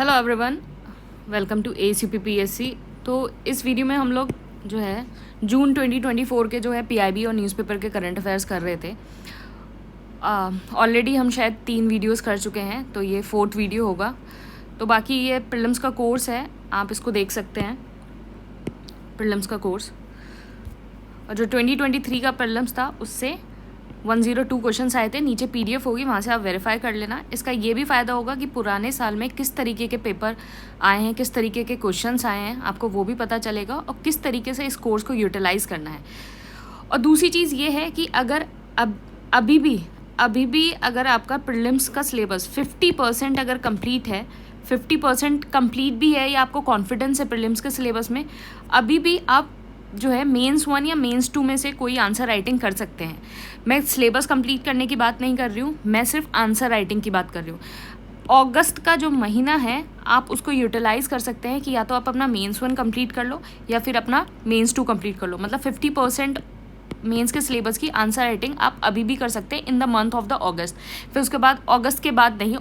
Hello everyone, welcome to ACPPSC। तो इस video में हम लोग जो है जून 2024 के जो है PIB और न्यूज़पेपर के करंट अफेयर्स कर रहे थे। ऑलरेडी हम शायद 3 वीडियोस कर चुके हैं, तो ये 4th वीडियो होगा। तो बाकी ये प्रीलिम्स का कोर्स है, आप इसको देख सकते हैं, प्रीलिम्स का कोर्स। और जो 2023 का प्रीलिम्स था उससे 102 क्वेश्चंस आए थे। नीचे PDF होगी, वहाँ से आप वेरीफाई कर लेना। इसका ये भी फ़ायदा होगा कि पुराने साल में किस तरीके के पेपर आए हैं, किस तरीके के क्वेश्चंस आए हैं, आपको वो भी पता चलेगा और किस तरीके से इस कोर्स को यूटिलाइज़ करना है। और दूसरी चीज़ ये है कि अगर अभी भी अगर आपका प्रीलिम्स का सिलेबस 50% अगर कंप्लीट है, 50% कंप्लीट भी है या आपको कॉन्फिडेंस है प्रीलिम्स के सिलेबस में, अभी भी आप जो है मेंस 1 या मेंस 2 में से कोई आंसर राइटिंग कर सकते हैं। मैं सिलेबस कंप्लीट करने की बात नहीं कर रही हूँ, मैं सिर्फ आंसर राइटिंग की बात कर रही हूँ। अगस्त का जो महीना है आप उसको यूटिलाइज़ कर सकते हैं कि या तो आप अपना मेंस 1 कंप्लीट कर लो या फिर अपना मेंस 2 कंप्लीट कर लो। मतलब 50% मेंस के सिलेबस की आंसर राइटिंग आप अभी भी कर सकते हैं in the month of the August. फिर उसके बाद अगस्त के बाद नहीं,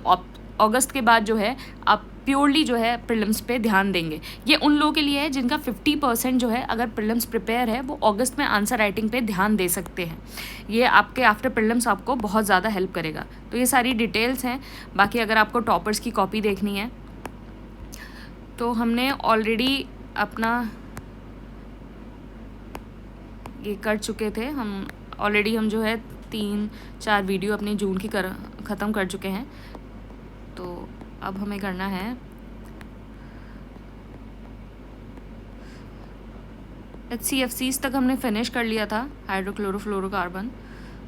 अगस्त के बाद जो है आप प्योरली जो है प्रीलिम्स पे ध्यान देंगे। ये उन लोगों के लिए है जिनका 50% जो है अगर प्रीलिम्स प्रिपेयर है वो अगस्त में आंसर राइटिंग पे ध्यान दे सकते हैं। ये आपके आफ्टर प्रीलिम्स आपको बहुत ज़्यादा हेल्प करेगा। तो ये सारी डिटेल्स हैं। बाकी अगर आपको टॉपर्स की कॉपी देखनी है तो हमने ऑलरेडी अपना ये कर चुके थे। हम जो है 3-4 वीडियो अपनी जून की ख़त्म कर चुके हैं। तो अब हमें करना है HCFCs तक हमने फिनिश कर लिया था, हाइड्रोक्लोरोफ्लोरोकार्बन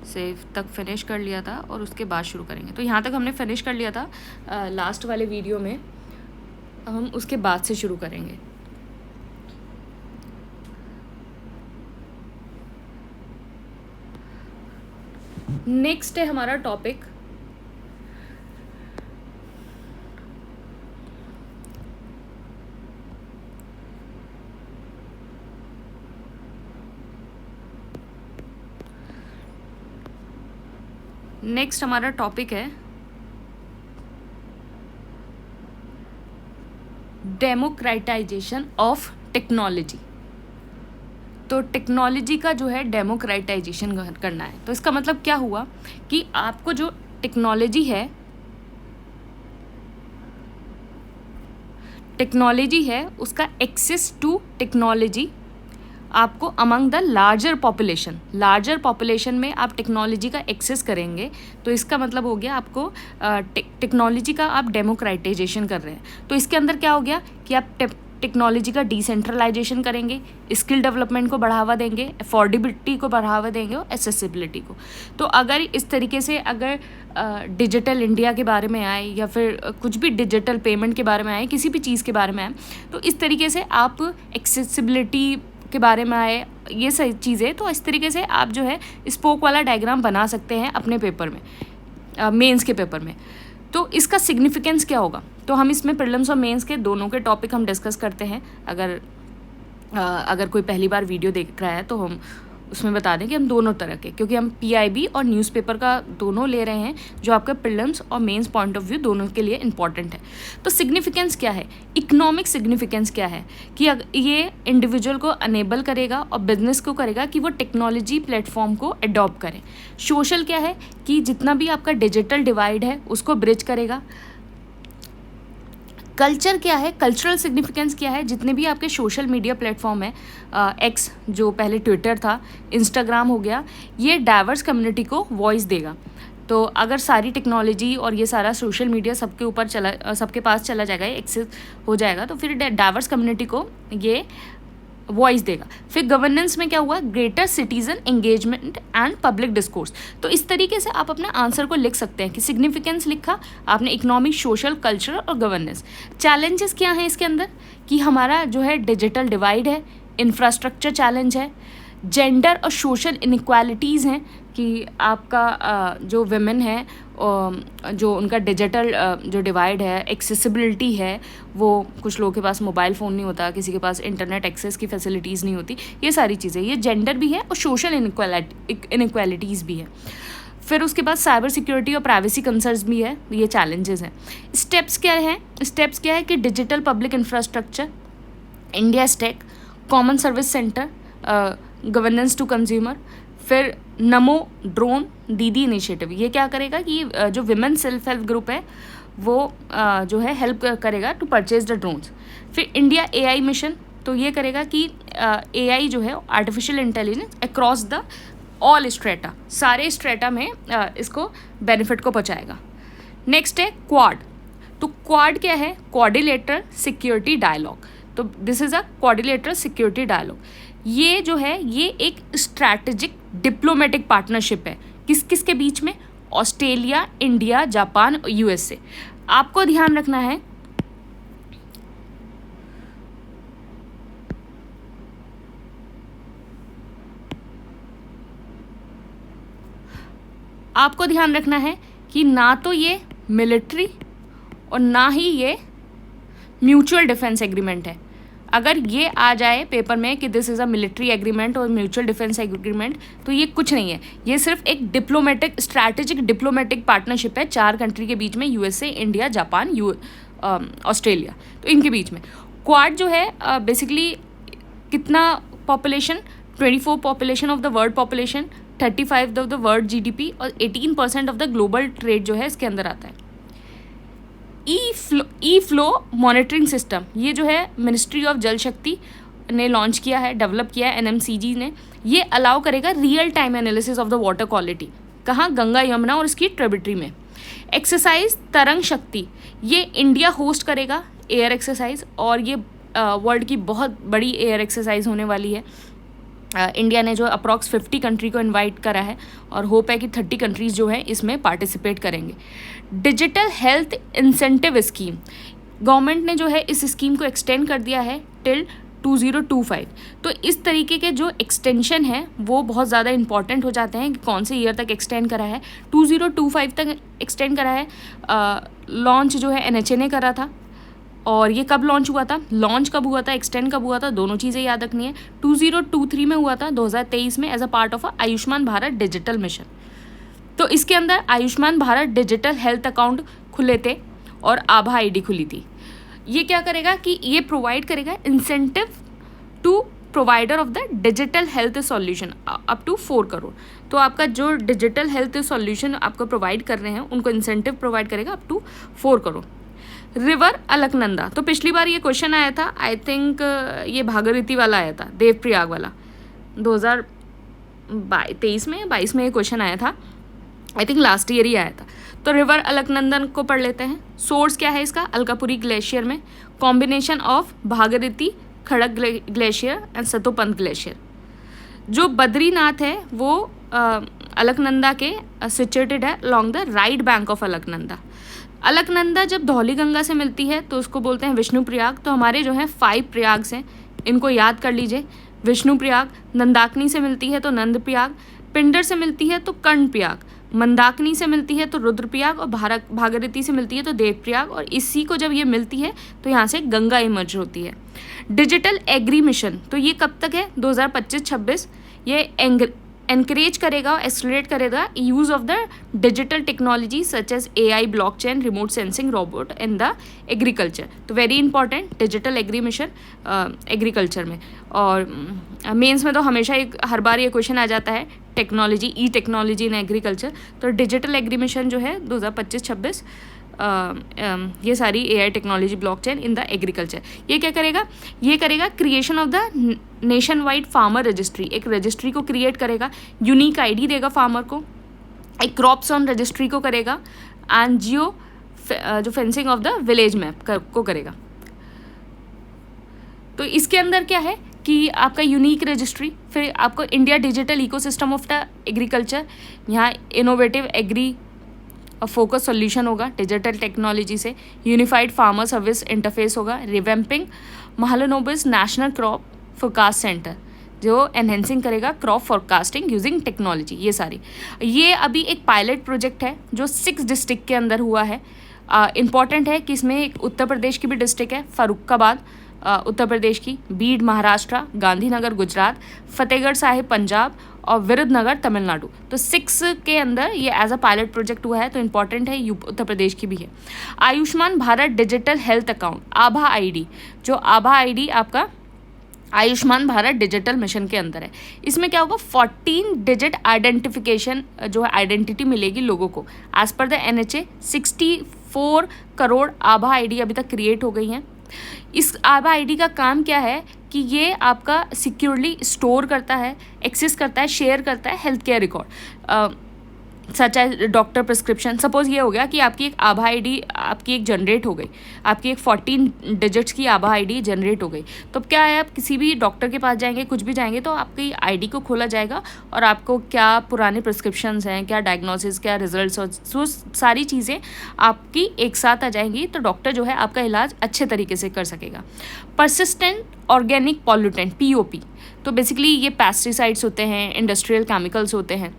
से तक फिनिश कर लिया था और उसके बाद शुरू करेंगे। तो यहाँ तक हमने फिनिश कर लिया था लास्ट वाले वीडियो में, हम उसके बाद से शुरू करेंगे। नेक्स्ट है हमारा टॉपिक है डेमोक्रेटाइजेशन ऑफ टेक्नोलॉजी। तो टेक्नोलॉजी का जो है डेमोक्रेटाइजेशन करना है। तो इसका मतलब क्या हुआ कि आपको जो टेक्नोलॉजी है उसका एक्सेस टू टेक्नोलॉजी आपको अमंग द लार्जर पॉपुलेशन में आप टेक्नोलॉजी का एक्सेस करेंगे। तो इसका मतलब हो गया आपको टेक्नोलॉजी का आप डेमोक्रेटाइजेशन कर रहे हैं। तो इसके अंदर क्या हो गया कि आप टेक्नोलॉजी का डिसेंट्रलाइजेशन करेंगे, स्किल डेवलपमेंट को बढ़ावा देंगे, अफोर्डेबिलिटी को बढ़ावा देंगे और एक्सेसिबिलिटी को। तो अगर इस तरीके से अगर डिजिटल इंडिया के बारे में आए या फिर कुछ भी डिजिटल पेमेंट के बारे में आए, किसी भी चीज़ के बारे में आए, तो इस तरीके से आप एक्सेसिबिलिटी के बारे में आए, ये सही चीज़ें, तो इस तरीके से आप जो है स्पोक वाला डायग्राम बना सकते हैं अपने पेपर में, मेंस के पेपर में। तो इसका सिग्निफिकेंस क्या होगा, तो हम इसमें प्रीलिम्स और मेंस के दोनों के टॉपिक हम डिस्कस करते हैं। अगर कोई पहली बार वीडियो देख रहा है तो हम उसमें बता दें कि हम दोनों तरह के, क्योंकि हम PIB और न्यूज़पेपर का दोनों ले रहे हैं, जो आपका प्रीलिम्स और मेंस पॉइंट ऑफ व्यू दोनों के लिए इंपॉर्टेंट है। तो सिग्निफिकेंस क्या है, इकोनॉमिक सिग्निफिकेंस क्या है कि ये इंडिविजुअल को अनेबल करेगा और बिजनेस को करेगा कि वो टेक्नोलॉजी प्लेटफॉर्म को अडॉप्ट करें। सोशल क्या है कि जितना भी आपका डिजिटल डिवाइड है उसको ब्रिज करेगा। कल्चर क्या है, कल्चरल सिग्निफिकेंस क्या है, जितने भी आपके सोशल मीडिया प्लेटफॉर्म है, एक्स जो पहले ट्विटर था, इंस्टाग्राम हो गया, ये डाइवर्स कम्युनिटी को वॉइस देगा। तो अगर सारी टेक्नोलॉजी और ये सारा सोशल मीडिया सबके पास चला जाएगा, एक्सेस हो जाएगा, तो फिर डाइवर्स कम्युनिटी को ये वॉइस देगा। फिर गवर्नेंस में क्या हुआ, greater citizen engagement and public discourse. तो इस तरीके से आप अपने आंसर को लिख सकते हैं कि सिग्निफिकेंस लिखा आपने, इकोनॉमिक, सोशल, कल्चरल और गवर्नेंस। चैलेंजेस क्या हैं इसके अंदर कि हमारा जो है डिजिटल डिवाइड है, इंफ्रास्ट्रक्चर चैलेंज है, जेंडर और सोशल इनइक्वालिटीज़ हैं कि आपका जो विमेन है जो उनका डिजिटल जो डिवाइड है, एक्सेसिबिलिटी है, वो कुछ लोगों के पास मोबाइल फ़ोन नहीं होता, किसी के पास इंटरनेट एक्सेस की फैसिलिटीज़ नहीं होती, ये सारी चीज़ें, ये जेंडर भी है और सोशल इनइक्वालिटीज़ भी है। फिर उसके बाद साइबर सिक्योरिटी और प्राइवेसी कंसर्न्स भी है, ये चैलेंजेस हैं। स्टेप्स क्या है कि digital public infrastructure, India stack, common service centre, governance to consumer, फिर नमो ड्रोन दीदी इनिशिएटिव। ये क्या करेगा कि जो विमेन सेल्फ हेल्प ग्रुप है वो जो है हेल्प करेगा टू परचेज द ड्रोन्स। फिर इंडिया एआई मिशन, तो ये करेगा कि एआई जो है artificial intelligence across the all strata, सारे स्ट्रेटा में इसको बेनिफिट को पहुँचाएगा। नेक्स्ट है क्वाड। तो क्वाड क्या है? Coordinator security dialogue. तो this is a coordinator security dialogue. ये जो है ये एक स्ट्रैटेजिक डिप्लोमेटिक पार्टनरशिप है किस के बीच में? ऑस्ट्रेलिया, इंडिया, जापान और यूएसए। आपको ध्यान रखना है कि ना तो ये मिलिट्री और ना ही ये म्यूचुअल डिफेंस एग्रीमेंट है। अगर ये आ जाए पेपर में कि this is a military agreement और म्यूचुअल डिफेंस एग्रीमेंट, तो ये कुछ नहीं है। ये सिर्फ एक स्ट्रैटेजिक डिप्लोमेटिक पार्टनरशिप है 4 कंट्री के बीच में, यूएसए, इंडिया, जापान, ऑस्ट्रेलिया, तो इनके बीच में। क्वाड जो है बेसिकली कितना population? 24 population of the world population, 35 of the world GDP और 18% ऑफ द ग्लोबल ट्रेड जो है इसके अंदर आता है। ई फ्लो मॉनिटरिंग सिस्टम, ये जो है मिनिस्ट्री ऑफ जल शक्ति ने लॉन्च किया है, डेवलप किया है एनएमसीजी ने। ये अलाउ करेगा real time analysis of the water quality, कहाँ? गंगा, यमुना और इसकी ट्रिब्यूटरी में। एक्सरसाइज तरंग शक्ति, ये इंडिया होस्ट करेगा एयर एक्सरसाइज, और ये वर्ल्ड की बहुत बड़ी एयर एक्सरसाइज होने वाली है। इंडिया ने जो अप्रॉक्स 50 कंट्री को इनवाइट करा है और होप है कि 30 कंट्रीज़ जो हैं इसमें पार्टिसिपेट करेंगे। Digital health incentive scheme, government ने जो है इस स्कीम को एक्सटेंड कर दिया है टिल 2025। तो इस तरीके के जो एक्सटेंशन है वो बहुत ज़्यादा इंपॉर्टेंट हो जाते हैं कि कौन से ईयर तक एक्सटेंड करा है। 2025 तक एक्सटेंड करा है। लॉन्च जो है एनएचए ने करा था, और ये कब लॉन्च हुआ था? लॉन्च कब हुआ था, एक्सटेंड कब हुआ था, दोनों चीज़ें याद रखनी है। 2023 में हुआ था, 2023 में, as a part of Ayushman Bharat digital mission. तो इसके अंदर Ayushman Bharat digital health account खुले थे और आभा आईडी खुली थी। ये क्या करेगा कि ये प्रोवाइड करेगा incentive to provider of the digital health solution up to 4 crore. तो आपका जो डिजिटल हेल्थ सॉल्यूशन आपको प्रोवाइड कर रहे हैं उनको इंसेंटिव प्रोवाइड करेगा up to 4 crore. River Alaknanda, तो पिछली बार ये क्वेश्चन आया था, आई थिंक ये भागीरथी वाला आया था, देवप्रयाग वाला, 2023 में 22 में ये क्वेश्चन आया था, आई थिंक लास्ट ईयर ही आया था। तो रिवर अलकनंदन को पढ़ लेते हैं। सोर्स क्या है इसका? अलकापुरी ग्लेशियर में, combination of Bhagirathi, Khadak glacier and Satopanth glacier. जो बद्रीनाथ है वो अलकनंदा के सिचुएटेड है along the right bank of Alaknanda. Alaknanda जब धौली गंगा से मिलती है तो उसको बोलते हैं विष्णु प्रयाग। तो हमारे जो है 5 प्रयाग्स हैं, इनको याद कर लीजिए। विष्णु प्रयाग, नंदाकिनी से मिलती है तो नंद प्रयाग, पिंडर से मिलती है तो कर्ण प्रयाग, मंदाकिनी से मिलती है तो रुद्रप्रयाग, और भागीरथी से मिलती है तो देवप्रयाग। और इसी को जब ये मिलती है तो यहाँ से गंगा इमर्ज होती है। डिजिटल एग्री मिशन, तो ये कब तक है? 2025-26। ये एनकरेज करेगा और एक्सलरेट करेगा use of the digital technology such as AI, blockchain, remote sensing, robot in the agriculture. तो very important digital agri mission agriculture में। और मेंस में तो हमेशा हर बार ये क्वेश्चन आ जाता है, technology, E technology in agriculture. तो डिजिटल एग्री मिशन जो है 2025-26, ये सारी AI technology, blockchain in the agriculture. ये क्या करेगा? ये करेगा creation of the nation wide farmer registry, एक रजिस्ट्री को क्रिएट करेगा, यूनिक ID देगा फार्मर को, एक क्रॉप्स ऑन रजिस्ट्री को करेगा, एंड जियो जो fencing of the village map को करेगा। तो इसके अंदर क्या है कि आपका यूनिक रजिस्ट्री, फिर आपको India digital ecosystem of the agriculture, यहाँ इनोवेटिव एग्री फोकस सॉल्यूशन होगा डिजिटल टेक्नोलॉजी से, यूनिफाइड फार्मर सर्विस इंटरफेस होगा, revamping Mahalanobis national crop forecast centre जो एनहेंसिंग करेगा क्रॉप फोरकास्टिंग यूजिंग टेक्नोलॉजी। ये सारी, ये अभी एक पायलट प्रोजेक्ट है जो 6 डिस्ट्रिक्ट के अंदर हुआ है। इम्पॉर्टेंट है कि इसमें एक उत्तर प्रदेश की भी डिस्ट्रिक्ट है फरुखाबाद, उत्तर प्रदेश की, बीड महाराष्ट्र, गांधीनगर गुजरात, फतेहगढ़ साहिब पंजाब और विरुद्धनगर तमिलनाडु। तो 6 के अंदर ये एज अ पायलट प्रोजेक्ट हुआ है, तो इंपॉर्टेंट है, उत्तर प्रदेश की भी है। Ayushman Bharat digital health account आभा आईडी, जो आभा आईडी आपका आयुष्मान भारत डिजिटल मिशन के अंदर है। इसमें क्या होगा, 14 डिजिट आइडेंटिफिकेशन जो है आइडेंटिटी मिलेगी लोगों को। As per the NHA 64 crore आभा आईडी अभी तक क्रिएट हो गई हैं। इस आभा आईडी का काम क्या है कि ये आपका सिक्योरली स्टोर करता है, एक्सेस करता है, शेयर करता है health care record such as doctor prescription. Suppose ये हो गया कि आपकी एक आभा आईडी आपकी एक जनरेट हो गई, आपकी एक 14 डिजिट्स की आभा आईडी जनरेट हो गई, तो अब क्या है, आप किसी भी डॉक्टर के पास जाएंगे, कुछ भी जाएंगे, तो आपकी आईडी को खोला जाएगा और आपको क्या पुराने प्रिस्क्रिप्शंस हैं, क्या डायग्नोसिस, क्या रिजल्ट्स, और वो सारी चीज़ें आपकी एक साथ आ जाएंगी, तो डॉक्टर जो है आपका इलाज अच्छे तरीके से कर सकेगा। परसिस्टेंट ऑर्गेनिक पॉल्यूटेंट POP, तो बेसिकली ये पेस्टिसाइड्स होते हैं, इंडस्ट्रियल केमिकल्स होते हैं।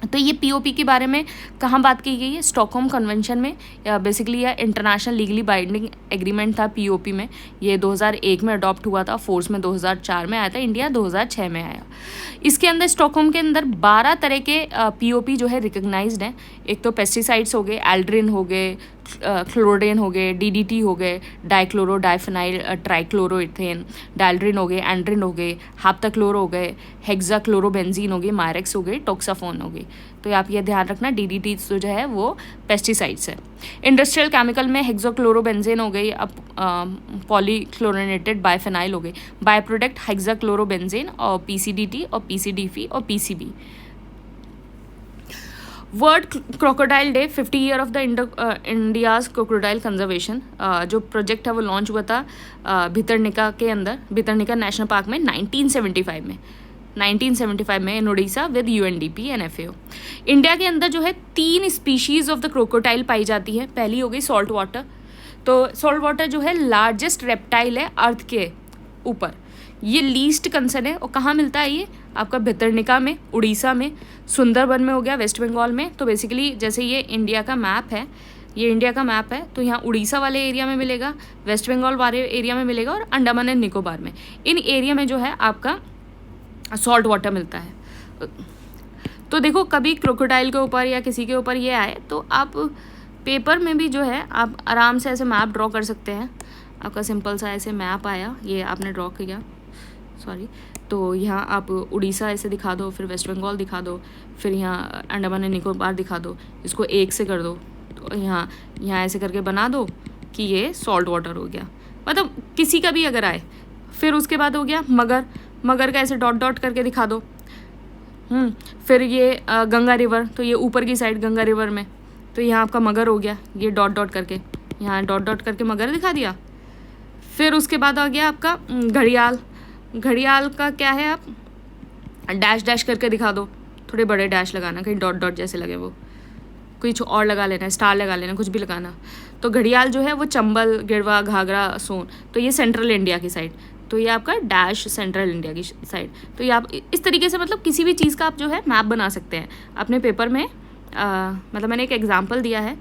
तो ये POP के बारे में कहाँ बात की गई है, स्टॉकहोम कन्वेंशन में, या बेसिकली यह इंटरनेशनल लीगली बाइंडिंग एग्रीमेंट था POP में। ये 2001 में अडॉप्ट हुआ था, फोर्स में 2004 में आया था, इंडिया 2006 में आया। इसके अंदर स्टॉकहोम के अंदर 12 तरह के POP जो है रिकग्नाइज्ड हैं। एक तो पेस्टिसाइड्स हो गए, एल्ड्रिन हो गए, क्लोरोडेन हो गए, DDT हो गए, डाइक्लोरो डाइफेनाइल ट्राइक्लोरोइथेन, डाइल्ड्रिन हो गए, एंड्रिन हो गए, हेप्टाक्लोरो हो गए, हेक्साक्लोरोबेंजीन हो गए, मायरेक्स हो गए, टोक्साफोन हो गई। तो आप ये ध्यान रखना, DDT जो है वो पेस्टिसाइड्स है। इंडस्ट्रियल केमिकल में हेक्साक्लोरोबेंजीन हो गई, अब पॉलीक्लोरिनेटेड बाइफेनाइल हो गई, बाय प्रोडक्ट हेक्साक्लोरोबेंजीन और PCDT और PCDP और PCB। World crocodile day, 50 year of the India's crocodile conservation, जो प्रोजेक्ट है वो लॉन्च हुआ था भितरनिका के अंदर, भितरनिका नेशनल पार्क में 1975 में in Orissa with UNDP and FAO। India के अंदर जो है 3 स्पीशीज़ ऑफ द क्रोकोडाइल पाई जाती है। पहली हो गई सॉल्ट वाटर, तो सॉल्ट वाटर जो है लार्जेस्ट रेप्टाइल है अर्थ के ऊपर, ये लीस्ट कंसर्न है। और कहाँ मिलता है ये, आपका भितरनिका में, उड़ीसा में, सुंदरबन में हो गया, वेस्ट बंगाल में। तो बेसिकली जैसे ये इंडिया का मैप है, ये इंडिया का मैप है, तो यहाँ उड़ीसा वाले एरिया में मिलेगा, वेस्ट बंगाल वाले एरिया में मिलेगा, और अंडमान एंड निकोबार में, इन एरिया में जो है आपका सॉल्ट वाटर मिलता है। तो देखो, कभी क्रोकोडाइल के ऊपर या किसी के ऊपर ये आए तो आप पेपर में भी जो है आप आराम से ऐसे मैप ड्रॉ कर सकते हैं। आपका सिंपल सा ऐसे मैप आया, ये आपने ड्रॉ किया, सॉरी, तो यहाँ आप उड़ीसा ऐसे दिखा दो, फिर वेस्ट बंगाल दिखा दो, फिर यहाँ अंडमान एंड निकोबार दिखा दो, इसको 1 से कर दो, तो यहाँ ऐसे करके बना दो कि ये सॉल्ट वाटर हो गया, मतलब किसी का भी अगर आए। फिर उसके बाद हो गया मगर का ऐसे डॉट डॉट करके दिखा दो। फिर ये गंगा रिवर, तो ये ऊपर की साइड गंगा रिवर में, तो यहाँ आपका मगर हो गया, ये डॉट डॉट करके, यहाँ डॉट डॉट करके मगर दिखा दिया। फिर उसके बाद आ गया आपका घड़ियाल का क्या है, आप डैश डैश करके दिखा दो, थोड़े बड़े डैश लगाना, कहीं डॉट डॉट जैसे लगे, वो कुछ और लगा लेना, स्टार लगा लेना, कुछ भी लगाना। तो घड़ियाल जो है वो चंबल, गिरवा, घाघरा, सोन, तो ये सेंट्रल इंडिया की साइड, तो ये आपका डैश सेंट्रल इंडिया की साइड। तो ये आप इस तरीके से मतलब किसी भी चीज़ का आप जो है मैप बना सकते हैं अपने पेपर में। मतलब मैंने एक एग्जांपल दिया है,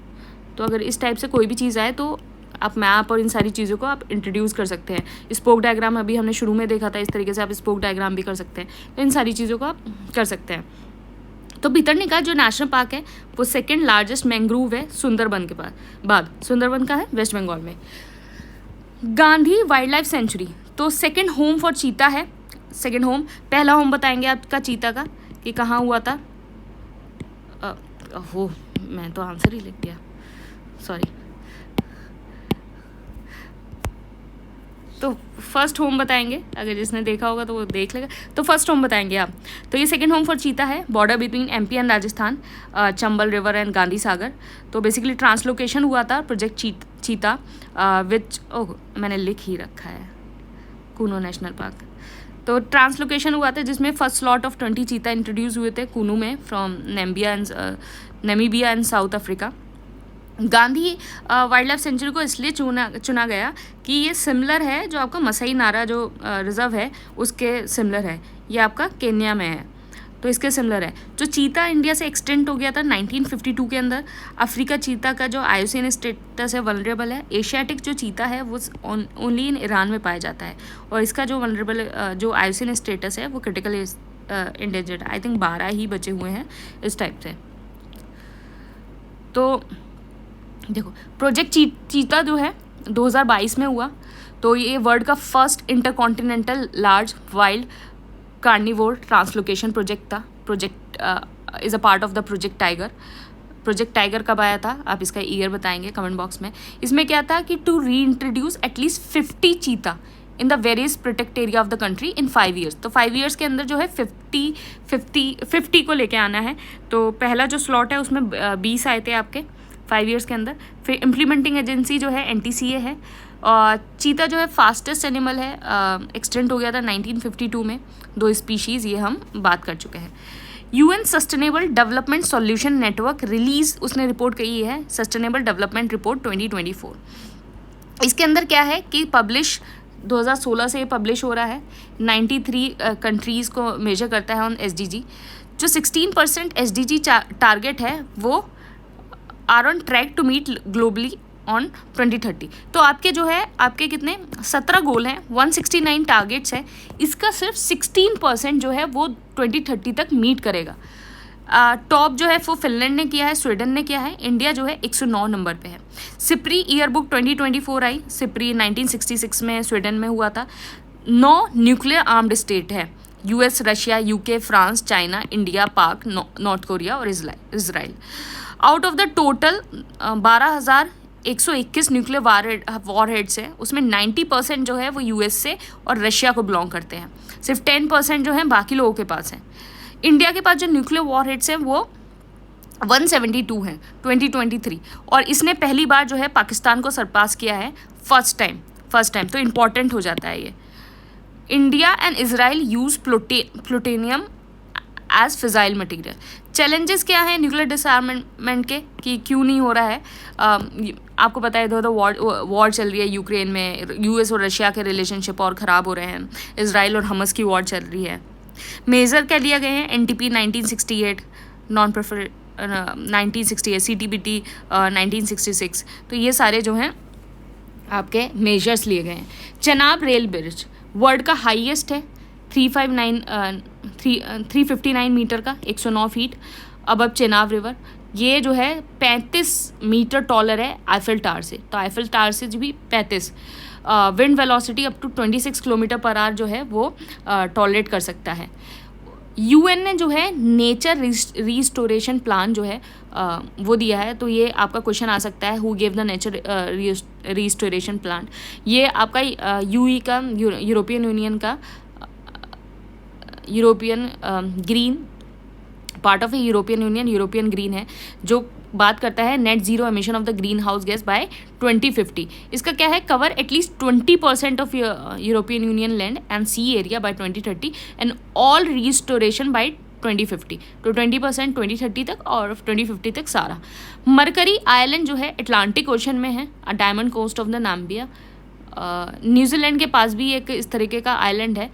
तो अगर इस टाइप से कोई भी चीज़ आए तो आप मैप और इन सारी चीज़ों को आप इंट्रोड्यूस कर सकते हैं। स्पोक डायग्राम अभी हमने शुरू में देखा था, इस तरीके से आप स्पोक डायग्राम भी कर सकते हैं, तो इन सारी चीज़ों को आप कर सकते हैं। तो भितरनिका जो नेशनल पार्क है वो 2nd लार्जेस्ट मैंग्रोव है सुंदरबन के बाद सुंदरबन का है वेस्ट बंगाल में। गांधी वाइल्ड लाइफ सेंचुरी, तो 2nd होम फॉर चीता है। 2nd होम, पहला होम बताएंगे आपका चीता का कि कहाँ हुआ था। मैं तो आंसर ही लिख दिया, सॉरी। तो फर्स्ट होम बताएंगे, अगर जिसने देखा होगा तो वो देख लेगा। तो फर्स्ट होम बताएंगे आप, तो ये 2nd होम फॉर चीता है, border between MP and Rajasthan, Chambal river and Gandhi Sagar. तो बेसिकली ट्रांसलोकेशन हुआ था प्रोजेक्ट चीता विच, मैंने लिख ही रखा है, कूनो नेशनल पार्क। तो ट्रांसलोकेशन हुआ था जिसमें फर्स्ट लॉट ऑफ 20 चीता इंट्रोड्यूस हुए थे कूनू में from Namibia and south Africa. Gandhi wild life sanctuary को इसलिए चुना गया कि ये सिमिलर है, जो आपका मसाई नारा जो रिज़र्व है उसके सिमिलर है, ये आपका केन्या में है। तो इसके सिमिलर है। जो चीता इंडिया से एक्सटेंट हो गया था 1952 के अंदर, अफ्रीका चीता का जो आईयूसीएन स्टेटस है वनरेबल है। एशियाटिक जो चीता है वो ओनली इन ईरान में पाया जाता है, और इसका जो वनरेबल जो आईयूसीएन स्टेटस है वो क्रिटिकल इंडेंजर्ड। आई थिंक 12 ही बचे हुए हैं इस टाइप से। तो देखो प्रोजेक्ट चीता जो है 2022 में हुआ, तो ये वर्ल्ड का first intercontinental large wild carnivore translocation project था। Project is a part of the Project Tiger. Project Tiger कब आया था, आप इसका ईयर बताएंगे कमेंट बॉक्स में। इसमें क्या था कि टू री इंट्रोड्यूस एटलीस्ट 50 चीता in the various protect area of the country in 5 years. तो 5 ईयर्स के अंदर जो है 50 को लेके आना है। तो पहला जो स्लॉट है उसमें 20 आए थे आपके 5 ईयर्स के अंदर। फिर इम्प्लीमेंटिंग एजेंसी जो है NTCA है। चीता जो है फास्टेस्ट एनिमल है, एक्सटेंट हो गया था 1952 में। 2 स्पीशीज़ ये हम बात कर चुके हैं। UN sustainable development solution network release उसने रिपोर्ट की है, सस्टेनेबल डेवलपमेंट रिपोर्ट 2024। इसके अंदर क्या है कि पब्लिश 2016 से ये पब्लिश हो रहा है। 93 कंट्रीज़ को मेजर करता है ऑन SDG। जो 16% SDG टारगेट है वो are on track to meet globally on 2030। तो आपके जो है आपके कितने 17 गोल हैं, 169 टारगेट्स हैं, इसका सिर्फ 16% जो है वो 2030 तक मीट करेगा। टॉप जो है वो फिनलैंड ने किया है, स्वीडन ने किया है, इंडिया जो है 109 नंबर पे है। सिप्री ईयर बुक 2024 आई। सिप्री 1966 में स्वीडन में हुआ था। 9 न्यूक्लियर आर्म्ड स्टेट है, US, Russia, UK, France, China, India, पाक, नॉर्थ कोरिया और Israel. Out of the total 12,121 nuclear warheads हैं, उसमें 90% जो है वो US से और रशिया को बिलोंग करते हैं। सिर्फ 10% जो है बाकी लोगों के पास हैं। इंडिया के पास जो न्यूक्लियर वॉरहेड्स हैं वो 172 हैं 2023, और इसने पहली बार जो है पाकिस्तान को सरपास किया है फर्स्ट टाइम। तो इम्पॉर्टेंट हो जाता है ये। India and Israel use plutonium as fissile material. Challenges क्या हैं न्यूक्लियर डिसआर्मामेंट के, कि क्यों नहीं हो रहा है। आपको पता है इधर वॉर चल रही है यूक्रेन में, US और रशिया के रिलेशनशिप और ख़राब हो रहे हैं। इसराइल और हमस की वॉर चल रही है। मेजर क्या लिया गए हैं, NTP 1968, नॉन प्रेफर 1968, CTBT 1966। तो ये सारे जो हैं आपके मेजर्स लिए गए हैं। चेनाब रेल ब्रिज वर्ल्ड का हाईएस्ट है, 359 मीटर का, 109 फीट अबव चेनाब रिवर। ये जो है 35 मीटर टॉलर है आईफिल टावर से। तो आईफिल टावर से भी 35। Wind velocity up to 26 kilometre per hour जो है वो टॉलरेट कर सकता है। UN ने जो है नेचर रिस्टोरेशन प्लान जो है वो दिया है। तो ये आपका क्वेश्चन आ सकता है, who gave the nature restoration plan. ये आपका UE का, यूरोपियन यूनियन का, European green part of a European Union, European green है, जो बात करता है net zero emission of the green house gas by 2050। इसका क्या है, कवर एटलीस्ट 20% ऑफ European Union land and sea area by 2030 and all restoration by 2050। तो 20% 2030 तक और 2050 तक सारा। मरकरी आइलैंड जो है अटलांटिक ओशन में है, diamond coast of the Namibia. New Zealand के पास भी एक इस तरीके का आइलैंड है,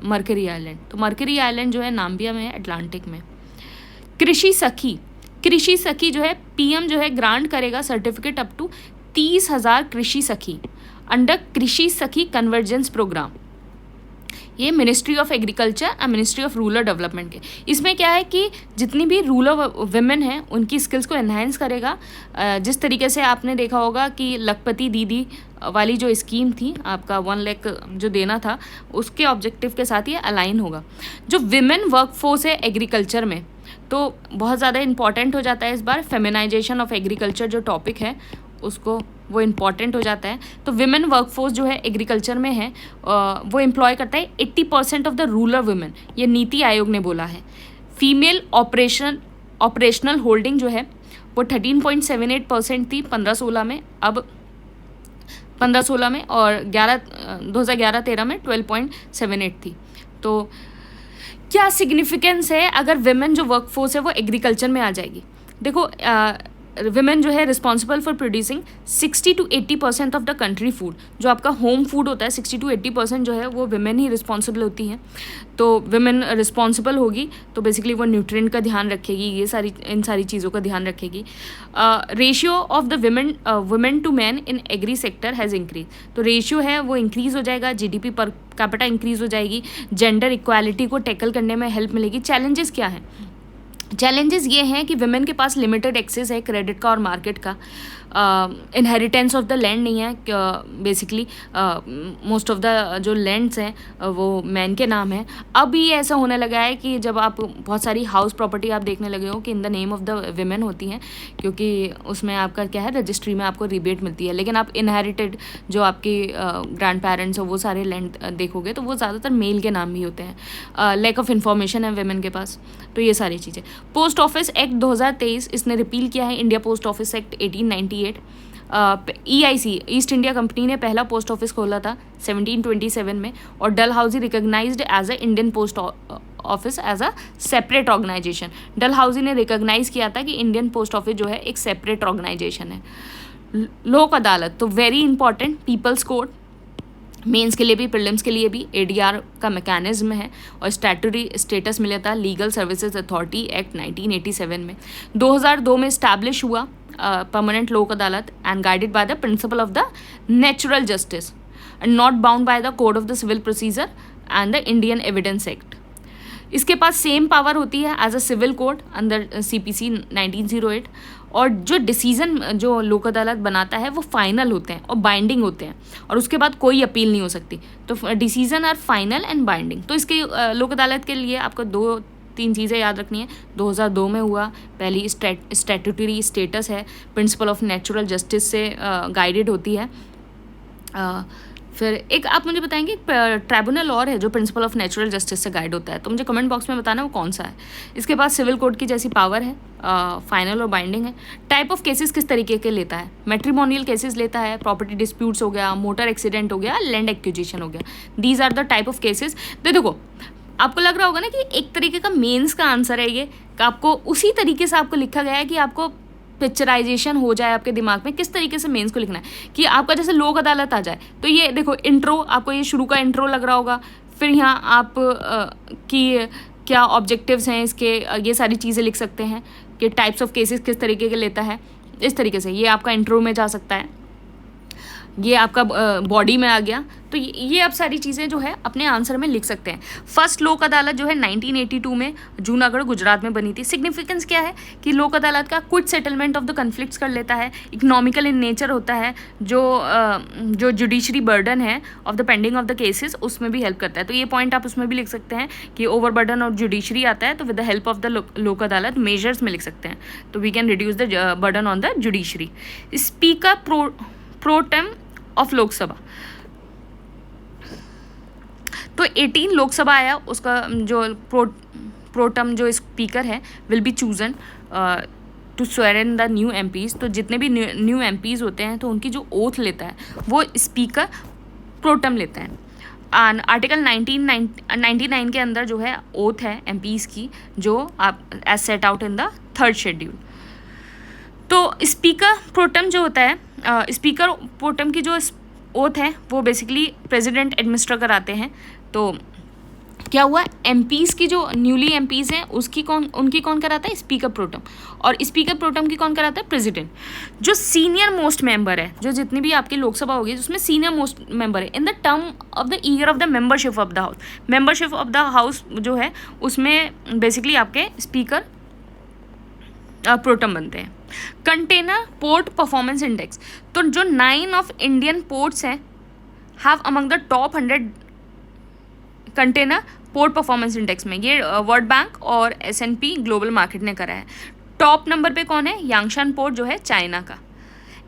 मरकरी आइलैंड। तो मरकरी आइलैंड जो है नाम्बिया में है, अटलांटिक में। कृषि सखी जो है PM जो है ग्रांट करेगा सर्टिफिकेट अप टू 30,000 कृषि सखी अंडर कृषि सखी कन्वर्जेंस प्रोग्राम। ये ministry of agriculture and ministry of rural development के। इसमें क्या है कि जितनी भी रूरल वुमेन हैं उनकी स्किल्स को एनहांस करेगा। जिस तरीके से आपने देखा होगा कि लखपति दीदी वाली जो स्कीम थी आपका 1 लाख जो देना था, उसके ऑब्जेक्टिव के साथ ये अलाइन होगा। जो विमेन वर्कफोर्स है एग्रीकल्चर में, तो बहुत ज़्यादा इंपॉर्टेंट हो जाता है इस बार। फेमिनाइजेशन ऑफ एग्रीकल्चर जो टॉपिक है उसको वो इम्पॉर्टेंट हो जाता है। तो विमेन वर्कफोर्स जो है एग्रीकल्चर में है वो एम्प्लॉय करता है 80% ऑफ द रूरल वुमेन, ये नीति आयोग ने बोला है। फीमेल ऑपरेशनल होल्डिंग जो है वो 13.78% थी 15-16 में, अब 15-16 में, और 2011-13 में 12.78 थी। तो क्या सिग्निफिकेंस है अगर विमेन जो वर्कफोर्स है वो एग्रीकल्चर में आ जाएगी। देखो विमेन जो है responsible for producing 60-80% of the country food. जो आपका होम फूड होता है 60-80% जो है वो विमेन ही रिस्पॉन्सिबल होती हैं। तो विमेन रिस्पॉन्सिबल होगी तो बेसिकली वो न्यूट्रिएंट का ध्यान रखेगी, ये इन सारी चीज़ों का ध्यान रखेगी। Ratio of the women to man in agri sector has increase. तो रेशियो है वो इंक्रीज़ हो जाएगा, GDP पर कैपिटा इंक्रीज़ हो जाएगी, जेंडर इक्वालिटी को टैकल करने में हेल्प मिलेगी। चैलेंजेस क्या हैं? चैलेंजेस ये हैं कि विमेन के पास लिमिटेड एक्सेस है क्रेडिट का और मार्केट का। इनहेरिटेंस ऑफ द लैंड नहीं है, बेसिकली मोस्ट ऑफ द जो लैंड्स हैं वो मैन के नाम है। अब ये ऐसा होने लगा है कि जब आप बहुत सारी हाउस प्रॉपर्टी आप देखने लगे हो कि in the name of the women होती हैं, क्योंकि उसमें आपका क्या है, रजिस्ट्री में आपको रिबेट मिलती है। लेकिन आप इनहेरिटेड जो आपके ग्रैंड पेरेंट्स हो वो सारे लैंड देखोगे तो वो ज़्यादातर मेल के नाम भी होते हैं। लैक ऑफ इन्फॉर्मेशन है विमेन के पास, तो ये सारी चीज़ें। पोस्ट ऑफिस एक्ट 2023 इसने रिपील किया है, India post office act 1898। EIC East India company ने पहला पोस्ट ऑफिस खोला था 1727 में, और Dalhousie recognized as a Indian post office as a separate organization. Dalhousie ने रिकॉग्नाइज किया था कि इंडियन पोस्ट ऑफिस जो है एक सेपरेट ऑर्गेनाइजेशन है। लोक अदालत तो very important, people's court mains के लिए भी प्रीलिम्स के लिए भी ADR का मैकेनिज्म है, और स्टैट्यूटरी स्टेटस मिला था लीगल सर्विसेज अथॉरिटी एक्ट 1987 में। 2002 में इस्टेब्लिश हुआ permanent Lok Adalat and guided by the principle of the natural justice and not bound by the code of the civil procedure and the Indian evidence act. इसके पास same power होती है as a civil court अंदर CPC 1908, और जो decision जो लोक अदालत बनाता है वो फाइनल होते हैं और बाइंडिंग होते हैं, और उसके बाद कोई अपील नहीं हो सकती। तो decision are final and binding. तो इसके लोक अदालत के लिए आपको 2-3 चीज़ें याद रखनी है। 2002 में हुआ, पहली स्टैट्यूटरी स्टेटस है, प्रिंसिपल ऑफ नेचुरल जस्टिस से गाइडेड होती है। फिर एक आप मुझे बताएंगे ट्राइब्यूनल और है जो प्रिंसिपल ऑफ नेचुरल जस्टिस से गाइड होता है, तो मुझे कमेंट बॉक्स में बताना वो कौन सा है। इसके बाद सिविल कोर्ट की जैसी पावर है, फाइनल और बाइंडिंग है। टाइप ऑफ केसेस किस तरीके के लेता है? मैट्रिमोनियल केसेस लेता है, प्रॉपर्टी डिस्प्यूट्स हो गया, मोटर एक्सीडेंट हो गया, लैंड एक्विजिशन हो गया। These are the type of cases. तो देखो आपको लग रहा होगा ना कि एक तरीके का मेंस का आंसर है ये, कि आपको उसी तरीके से आपको लिखा गया है कि आपको पिक्चराइजेशन हो जाए आपके दिमाग में किस तरीके से मेंस को लिखना है, कि आपका जैसे लोक अदालत आ जाए तो ये देखो इंट्रो, आपको ये शुरू का इंट्रो लग रहा होगा, फिर यहाँ आप कि क्या ऑब्जेक्टिव्स हैं इसके, ये सारी चीज़ें लिख सकते हैं कि टाइप्स ऑफ केसेस किस तरीके के लेता है। इस तरीके से ये आपका इंट्रो में जा सकता है, ये आपका बॉडी में आ गया। तो ये अब सारी चीज़ें जो है अपने आंसर में लिख सकते हैं। फर्स्ट लोक अदालत जो है 1982 में जूनागढ़ गुजरात में बनी थी। सिग्निफिकेंस क्या है कि लोक अदालत का quick settlement of the conflicts कर लेता है, इकोनॉमिकल इन नेचर होता है, जो जुडिशरी बर्डन है of the pending of the cases उसमें भी हेल्प करता है। तो ये पॉइंट आप उसमें भी लिख सकते हैं कि ओवर बर्डन और जुडिशरी आता है तो with the help of the Lok Adalat measures में लिख सकते हैं, तो we can reduce the burden on the judiciary. Speaker protem of Lok Sabha, तो 18 लोकसभा आया, उसका जो प्रोटम जो स्पीकर है will be chosen to swear in the new MPs। तो जितने भी न्यू MPs होते हैं तो उनकी जो ओथ लेता है वो स्पीकर प्रोटम लेता है। एंड आर्टिकल 99 के अंदर जो है ओथ है MPs की, जो आप as set out in the 3rd schedule. तो स्पीकर प्रोटम जो होता है, स्पीकर प्रोटम की जो ओथ है वो बेसिकली प्रेसिडेंट एडमिनिस्टर कराते हैं। तो क्या हुआ, MPs की जो न्यूली MPs हैं उनकी कौन कराता है? Speaker pro tem. और स्पीकर प्रोटम की कौन कराता है? प्रेसिडेंट। जो सीनियर मोस्ट मेंबर है, जो जितनी भी आपकी लोकसभा होगी उसमें सीनियर मोस्ट मेंबर है in the term of the year of the membership of the house. Membership of the house जो है उसमें बेसिकली आपके स्पीकर प्रोटम बनते हैं। कंटेनर पोर्ट परफॉर्मेंस इंडेक्स, तो जो 9 ऑफ इंडियन पोर्ट्स हैं have among the top 100 container port performance index में। ये वर्ल्ड बैंक और S&P ग्लोबल मार्केट ने करा है। टॉप नंबर पे कौन है? यांगशान पोर्ट जो है चाइना का।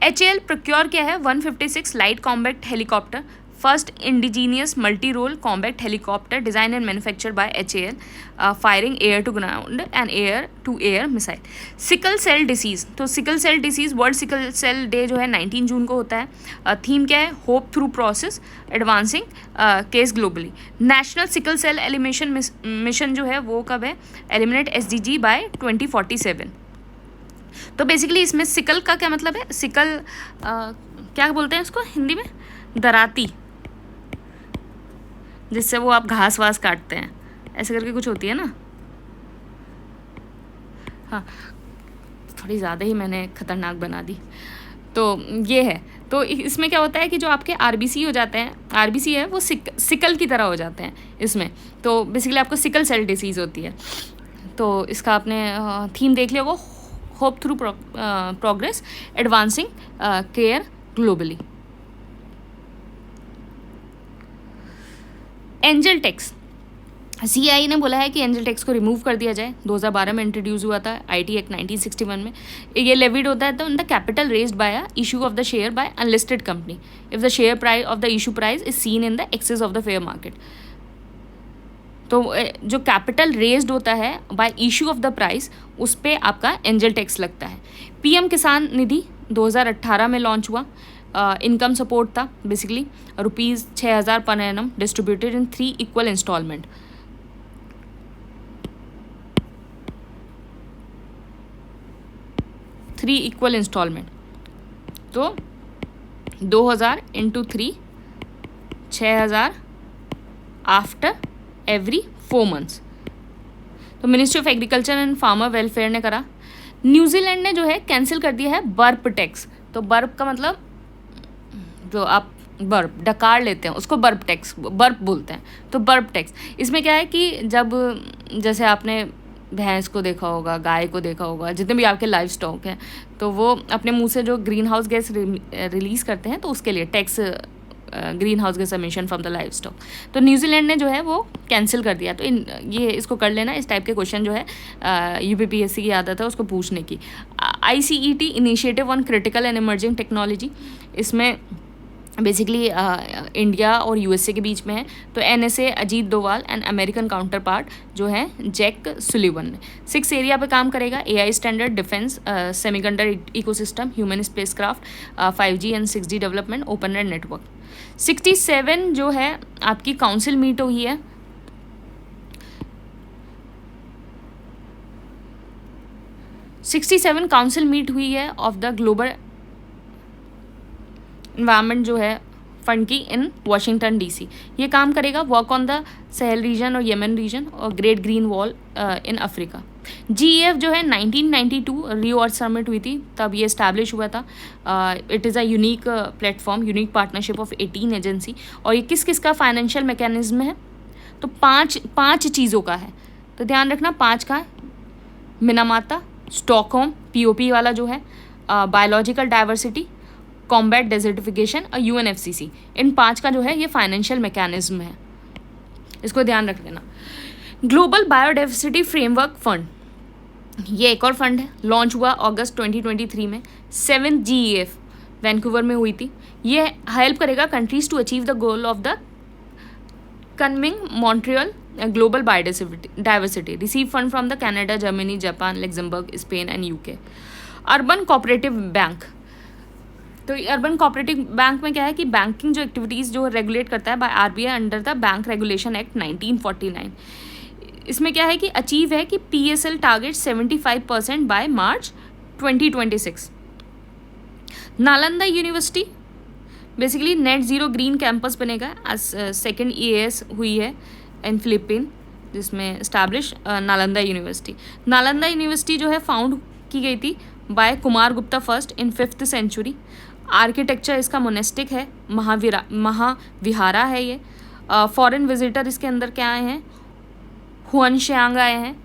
HAL प्रोक्योर किया है 156 light combat helicopter, first indigenous multi role combat helicopter design and manufacture by HAL, firing air to ground and air to air missile. Sickle cell disease, तो sickle cell disease world sickle cell day जो है 19 जून को होता है। Theme क्या है? Hope through process advancing case globally. National sickle cell elimination mission जो है वो कब है? Eliminate SDG by 2047। तो बेसिकली इसमें सिकल का क्या मतलब है, सिकल क्या बोलते हैं इसको हिंदी में, दराती, जिससे वो आप घास वास काटते हैं, ऐसे करके कुछ होती है ना। हाँ, थोड़ी ज़्यादा ही मैंने खतरनाक बना दी। तो ये है, तो इसमें क्या होता है कि जो आपके आरबीसी हो जाते हैं, आरबीसी है वो सिकल की तरह हो जाते हैं इसमें। तो बेसिकली आपको सिकल सेल डिसीज़ होती है। तो इसका आपने थीम देख लिया, वो hope through progress advancing care globally. Angel tax, CI ने बोला है कि एंजल टैक्स को रिमूव कर दिया जाए। 2012 में इंट्रोड्यूस हुआ था आईटी एक्ट 1961 में। ये लेविड होता है तो the capital raised by a issue of the share by unlisted company if the share price of the issue price is seen in the excess of the fair market. तो जो capital raised होता है by issue of the price, उस पर आपका angel tax लगता है। PM किसान निधि 2018 में लॉन्च हुआ। इनकम सपोर्ट था basically ₹6,000 per annum distributed in 3 equal installment. तो 2,000 इंटू 3, 6,000 आफ्टर एवरी 4 मंथ्स। तो ministry of agriculture and farmer welfare ने करा। न्यूजीलैंड ने जो है कैंसिल कर दिया है बर्प टैक्स। तो बर्प का मतलब जो आप बर्प डकार लेते हैं उसको बर्प टैक्स, बर्प बोलते हैं। तो बर्प टैक्स इसमें क्या है कि जब जैसे आपने भैंस को देखा होगा, गाय को देखा होगा, जितने भी आपके लाइव स्टॉक हैं, तो वो अपने मुंह से जो ग्रीन हाउस गैस रिलीज़ करते हैं, तो उसके लिए tax green house gas emission from the live stock. तो न्यूजीलैंड ने जो है वो कैंसिल कर दिया। तो ये इसको कर लेना, इस टाइप के क्वेश्चन जो है यूपीपीएससी की आदत है उसको पूछने की। ICET initiative on critical and emerging technology, इसमें बेसिकली इंडिया और यूएसए के बीच में है। तो NSA Ajit Doval and American counter part जो है जैक सुलिवन ने 6 एरिया पे काम करेगा। AI standard, defence, semiconductor ecosystem, human spacecraft, 5G and 6G development, open net network. 67 जो है आपकी काउंसिल मीट हुई है। 67 काउंसिल मीट हुई है ऑफ द ग्लोबल इन्वायरमेंट जो है फंड की इन वाशिंगटन डीसी। ये काम करेगा work on the Sahel region और येमन रीजन और great green wall in Africa. GEF जो है 1992 रियो अर्थ समिट हुई थी, तब ये इस्टेब्लिश हुआ था। It is a unique platform, unique partnership of 18 agency. और ये किस किस का फाइनेंशियल मैकेनिज्म है, तो पाँच चीज़ों का है। तो ध्यान रखना 5 का, मिनामाता, स्टॉकहोम POP वाला जो है, बायोलॉजिकल डाइवर्सिटी, कॉम्बैट डेजर्टिफिकेशन और UNFCCC। इन 5 का जो है ये फाइनेंशियल मैकेनिज्म है, इसको ध्यान रख लेना। ग्लोबल बायोडाइवर्सिटी फ्रेमवर्क फंड, ये एक और फंड है, लॉन्च हुआ अगस्त 2023 में। 7th GEF वैंकूवर में हुई थी। ये हेल्प करेगा countries to achieve the goal of the Kunming Montreal global biodiversity, receive fund from the Canada, Germany, Japan, Luxembourg, Spain and UK। Urban cooperative bank, तो urban cooperative bank में क्या है कि बैंकिंग जो एक्टिविटीज़ जो regulate करता है by RBI under the bank regulation act 1949। इसमें क्या है कि अचीव है कि PSL target 75% by March 2026। Nalanda university basically net zero green campus बनेगा। आज 2nd EAS हुई है इन फिलिपीन, जिसमें establish Nalanda university. Nalanda university जो है फाउंड की गई थी by Kumar Gupta first in 5th century. Architecture इसका मोनेस्टिक है, महाविहारा है ये। फॉरेन विजिटर इसके अंदर क्या आए हैं, हुआन शियांग आए हैं,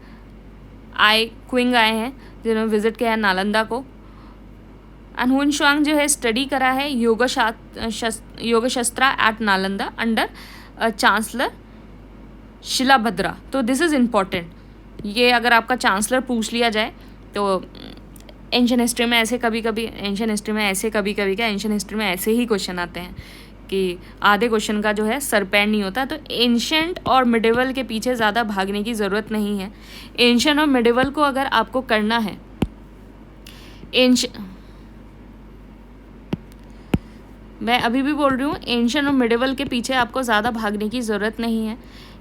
आई क्विंग आए हैं, जिन्होंने विजिट किया है नालंदा को। एंड हुआन शियांग जो है स्टडी करा है योग शस्त्रा एट नालंदा अंडर चांसलर शिलाभद्रा। तो दिस इज़ इम्पॉर्टेंट, ये अगर आपका चांसलर पूछ लिया जाए तो एंशियन हिस्ट्री में ऐसे कभी कभी ऐसे ही क्वेश्चन आते हैं कि आधे क्वेश्चन का जो है सरपैंड नहीं होता। तो एंशियंट और मिडिवल के पीछे ज़्यादा भागने की ज़रूरत नहीं है। एंशियंट और मिडिवल को अगर आपको करना है, मैं अभी भी बोल रही हूँ, एंशियंट और मिडिवल के पीछे आपको ज़्यादा भागने की ज़रूरत नहीं है।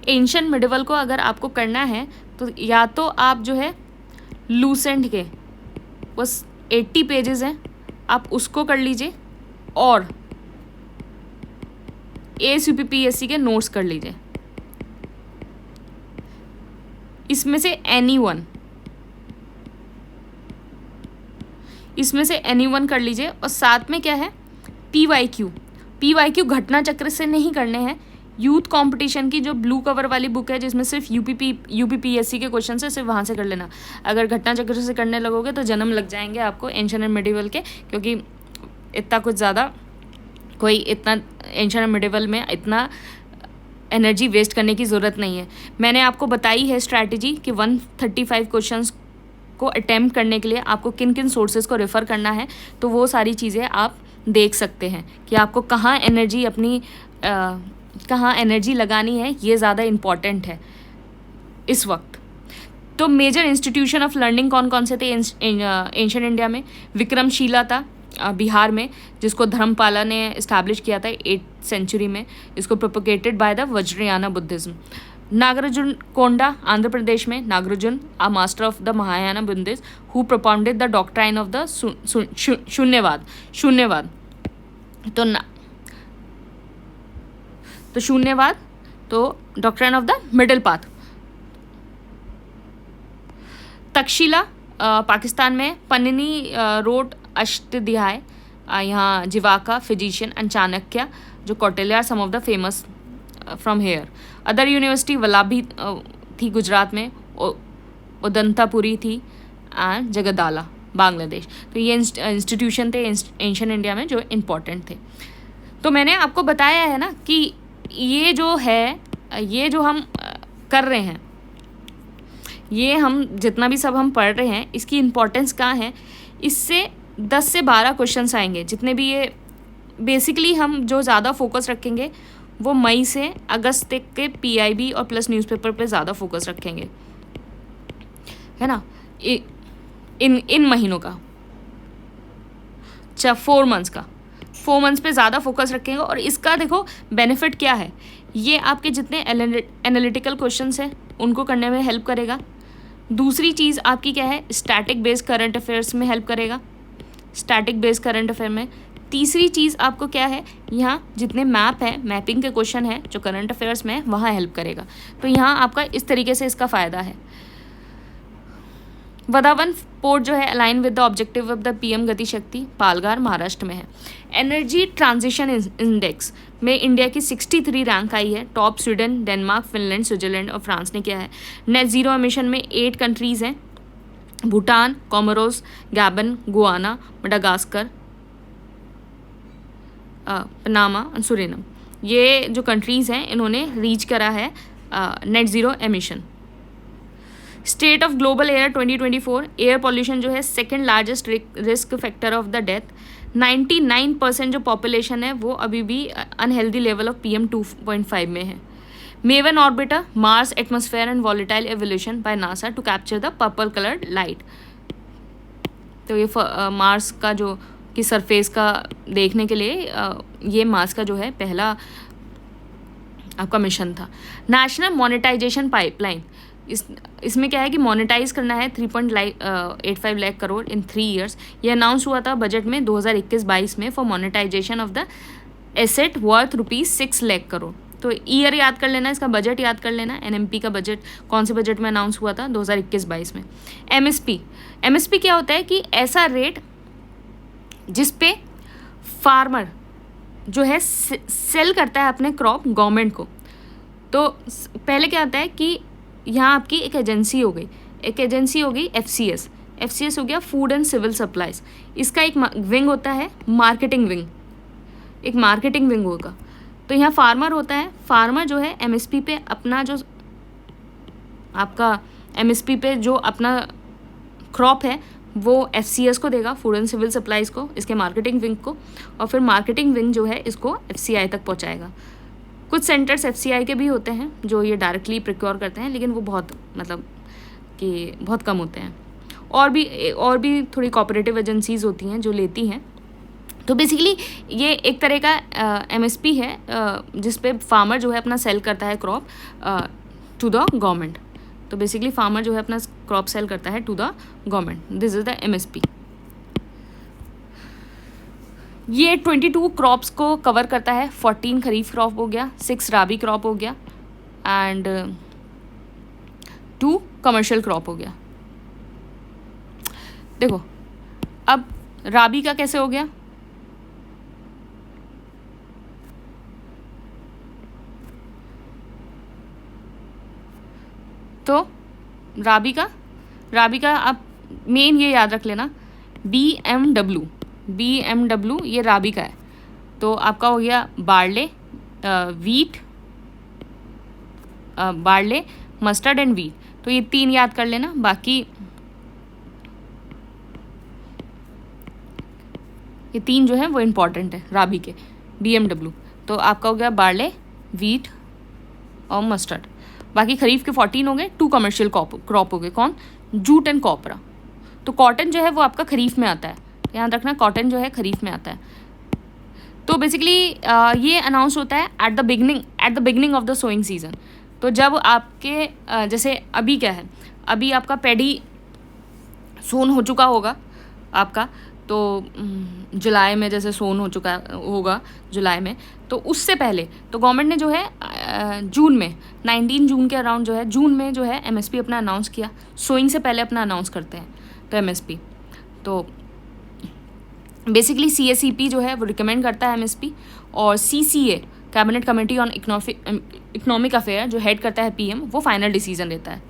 एंशियंट मिडिवल को अगर आपको करना है तो या तो आप जो है लूसेंट के वो 80 पेजेस हैं, आप उसको कर लीजिए और ASUPPSC के नोट्स कर लीजिए। इसमें से एनी वन कर लीजिए। और साथ में क्या है, PYQ घटना चक्र से नहीं करने हैं। यूथ कंपटीशन की जो ब्लू कवर वाली बुक है जिसमें सिर्फ UPPSC के क्वेश्चन है, सिर्फ वहाँ से कर लेना। अगर घटना चक्र से करने लगोगे तो जन्म लग जाएंगे आपको एंशिएंट एंड मिडिवल के, क्योंकि इतना कुछ ज़्यादा कोई इतना एंशिएंट एंड मिडिवल में इतना एनर्जी वेस्ट करने की ज़रूरत नहीं है। मैंने आपको बताई है स्ट्रैटेजी कि 135 क्वेश्चंस को अटैम्प्ट करने के लिए आपको किन किन सोर्सेज को रेफ़र करना है, तो वो सारी चीज़ें आप देख सकते हैं कि आपको कहाँ एनर्जी लगानी है। ये ज़्यादा इम्पॉर्टेंट है इस वक्त। तो मेजर इंस्टीट्यूशन ऑफ लर्निंग कौन कौन से थे एंशिएंट इंडिया में? विक्रमशिला था बिहार में, जिसको धर्मपाला ने इस्टेब्लिश किया था 8th सेंचुरी में। इसको propagated by the Vajrayana Buddhism. Nagarjunakonda Andhra Pradesh में, Nagarjuna a master of the Mahayana Buddhism who propounded the doctrine of the Shunyavada. तो शून्यवाद, तो doctrine of the middle path. Taxila Pakistan में, पन्निनी रोड अष्टाध्याय, यहाँ जीवाका, फिजिशियन एंड चाणक्य जो Kautilya are some of the famous from here. Other university Vallabhi थी गुजरात में, उदंतापुरी थी and जगदाला Bangladesh. तो ये इंस्टीट्यूशन थे एंशिएंट इंडिया में जो इम्पोर्टेंट थे। तो मैंने आपको बताया है ना कि ये जो हम कर रहे हैं, ये हम जितना भी सब हम पढ़ रहे हैं, इसकी इम्पोर्टेंस कहाँ है? इससे 10 से 12 क्वेश्चंस आएंगे। जितने भी ये बेसिकली हम जो ज़्यादा फोकस रखेंगे वो मई से अगस्त तक के PIB और प्लस न्यूज़पेपर पे ज़्यादा फोकस रखेंगे, है ना, इन महीनों का, 4 मंथ्स पे ज़्यादा फोकस रखेंगे। और इसका देखो बेनिफिट क्या है, ये आपके जितने एनालिटिकल क्वेश्चंस हैं उनको करने में हेल्प करेगा। दूसरी चीज़ आपकी क्या है, स्टैटिक बेस्ड करंट अफेयर्स में हेल्प करेगा, स्टैटिक बेस्ड करंट अफेयर में। तीसरी चीज़ आपको क्या है, यहाँ जितने मैप हैं, मैपिंग के क्वेश्चन हैं जो करंट अफेयर्स में है, वहाँ हेल्प करेगा। तो यहाँ आपका इस तरीके से इसका फ़ायदा है। वधावन पोर्ट जो है align with the objective of the PM गति शक्ति, पालघर महाराष्ट्र में है। एनर्जी ट्रांजिशन इंडेक्स में इंडिया की 63 रैंक आई है। Top Sweden, Denmark, Finland, Switzerland और फ्रांस ने किया है। नेट ज़ीरो एमिशन में 8 कंट्रीज़ हैं, Bhutan, Comoros, Gabon, Guana, Madagascar, Panama और सुरिनम। ये जो कंट्रीज़ हैं इन्होंने रीच करा है net zero emission. State of global air 2024, air pollution जो है second largest risk factor of the death. 99% जो पॉपुलेशन है वो अभी भी अनहेल्दी लेवल ऑफ PM 2.5 में है। MAVEN orbiter, Mars atmosphere and volatile evolution by NASA to capture the purple coloured light. तो ये मार्स का जो की सरफेस का देखने के लिए ये मार्स का जो है पहला आपका मिशन था। नेशनल मोनेटाइजेशन पाइपलाइन, इसमें क्या है कि मोनेटाइज करना है 3.85 लाख करोड़ इन 3 ईयर्स। ये अनाउंस हुआ था बजट में 2021-22 में for monetization of the asset worth ₹6 lakh crore. तो ईयर याद कर लेना, इसका बजट याद कर लेना। NMP का बजट कौन से बजट में अनाउंस हुआ था? 2021-22 में। MSP क्या होता है कि ऐसा रेट जिस पे फार्मर जो है सेल करता है अपने क्रॉप गवर्नमेंट को। तो पहले क्या होता है कि यहाँ आपकी एक एजेंसी हो गई FCS हो गया, फूड एंड सिविल सप्लाईज। इसका एक विंग होता है मार्केटिंग विंग होगा। तो यहाँ फार्मर होता है, फार्मर जो है MSP पे अपना जो आपका MSP पे जो अपना क्रॉप है वो FCS को देगा, फूड एंड सिविल सप्लाईज को, इसके मार्केटिंग विंग को, और फिर मार्केटिंग विंग जो है इसको FCI तक पहुँचाएगा। कुछ सेंटर्स FCI के भी होते हैं जो ये डायरेक्टली प्रिक्योर करते हैं, लेकिन वो बहुत बहुत कम होते हैं। और भी थोड़ी कोऑपरेटिव एजेंसीज होती हैं जो लेती हैं। तो बेसिकली ये एक तरह का MSP है जिस पे फार्मर जो है अपना सेल करता है क्रॉप टू द गवर्नमेंट। तो बेसिकली फार्मर जो है अपना क्रॉप सेल करता है to the government, this is the MSP। ये 22 क्रॉप्स को कवर करता है। 14 खरीफ क्रॉप हो गया, 6 राबी क्रॉप हो गया एंड 2 कमर्शियल क्रॉप हो गया। देखो अब राबी का कैसे हो गया, तो राबी का आप मेन ये याद रख लेना, BMW ये राबी का है। तो आपका हो गया barley, wheat, barley, mustard and wheat. तो ये 3 याद कर लेना। बाकी ये 3 जो है वो इम्पॉर्टेंट है राबी के, BMW। तो आपका हो गया बार्ले, वीट और मस्टर्ड। बाकी खरीफ के 14 हो गए, 2 कमर्शियल क्रॉप हो गए। कौन? Jute and copra. तो कॉटन जो है वो आपका खरीफ में आता है, याद रखना, कॉटन जो है खरीफ में आता है। तो बेसिकली ये अनाउंस होता है at the beginning of the sowing season. तो जब आपके जैसे अभी क्या है, अभी आपका पैडी सोन हो चुका होगा आपका, तो जुलाई में जैसे सोन हो चुका होगा जुलाई में, तो उससे पहले तो गवर्नमेंट ने जो है जून में 19 जून के अराउंड जो है, जून में जो है MSP अपना अनाउंस किया। सोइंग से पहले अपना अनाउंस करते हैं तो MSP। तो बेसिकली CACP जो है वो रिकमेंड करता है MSP, और CCA cabinet committee on economic affair जो हेड करता है PM, वो फाइनल डिसीजन लेता है।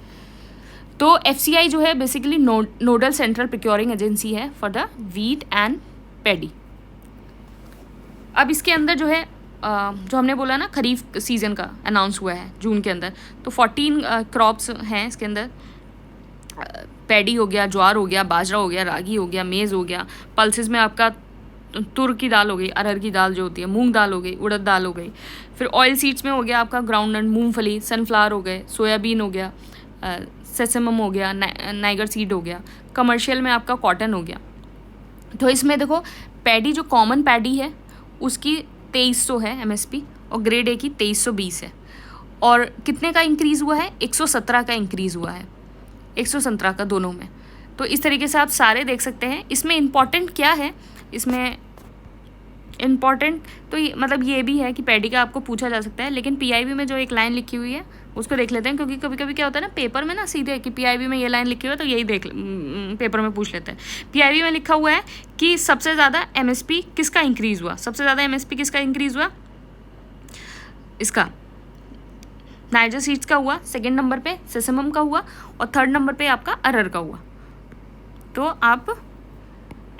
तो FCI जो है basically nodal central procuring agency है for the wheat and paddy. अब इसके अंदर जो है जो हमने बोला ना खरीफ सीज़न का अनाउंस हुआ है जून के अंदर, तो 14 क्रॉप्स हैं इसके अंदर। पैडी हो गया, ज्वार हो गया, बाजरा हो गया, रागी हो गया, मेज़ हो गया। पल्सेस में आपका तुर की दाल हो गई, अरहर की दाल जो होती है, मूंग दाल हो गई, उड़द दाल हो गई। फिर ऑयल सीड्स में हो गया आपका ग्राउंडनट, मूंगफली, सनफ्लावर हो गए, सोयाबीन हो गया, सेसमम हो गया, नाइगर सीड हो गया। कमर्शियल में आपका कॉटन हो गया। तो इसमें देखो पैडी जो कॉमन पैडी है उसकी 2300 है MSP, और ग्रेड A की 2320 है। और कितने का इंक्रीज़ हुआ है? 117 का इंक्रीज़ हुआ है, 117 का दोनों में। तो इस तरीके से आप सारे देख सकते हैं। इसमें इम्पॉर्टेंट क्या है, इसमें इम्पॉर्टेंट तो ये मतलब ये भी है कि पैडी का आपको पूछा जा सकता है, लेकिन PIB में जो एक लाइन लिखी हुई है उसको देख लेते हैं, क्योंकि कभी कभी क्या होता है ना पेपर में ना सीधे कि PIB में ये लाइन लिखी हुई है तो यही पेपर में पूछ लेते हैं। PIB में लिखा हुआ है कि सबसे ज़्यादा MSP किसका इंक्रीज़ हुआ, सबसे ज़्यादा MSP किसका इंक्रीज़ हुआ, इसका नाइजर सीड्स का हुआ, सेकेंड नंबर पे सेसमम का हुआ, और थर्ड नंबर पे आपका अरहर का हुआ। तो आप